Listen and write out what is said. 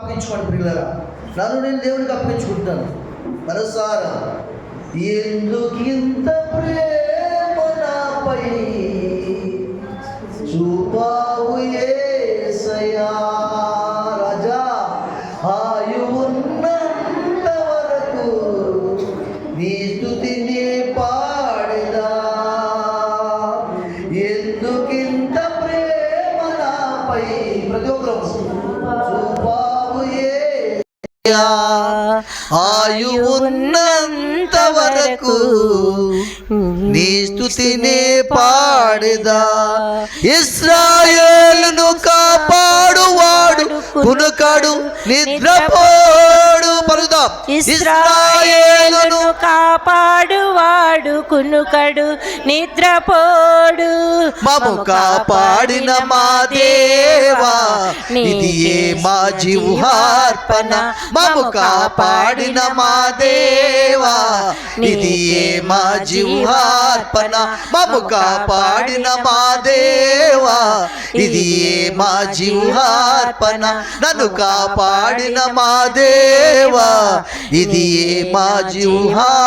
అప్పగించుకోండి పిల్లరా, నన్ను నేను దేవునికి అప్పగించుకుంటాను. మనసారా ఎందుకింత ప్రేమ నాపై చూపావు యేసయ్యా, రాజా ఆయువున్నంత వరకు నీ స్తుతిని పాడేదా. ఎందుకింత ప్రేమ నాపై, ప్రతి ఒక్కరు చూపావు యేసయ్యా ఆయువున్నంత వరకు నీ స్తుతిని పాడేదా. ఇశ్రాయేలును కాపాడువాడు కునుకడు నిద్రపోడు. పలుకుదాం. ఇశ్రాయేలును కాపాడువాడు కునుకడు నిద్రపోడు. మము కాపాడిన మా దేవా ఇదియే మా జీవార్పణ. మము కాపాడిన మా దేవా ఇదియే మా జీవార్పణ. మము కాపాడిన మా దేవా ఇదియే మా జీవార్పణ. నన్ను కాపాడిన మా దేవా ఇదియే మా జీవార్పణ.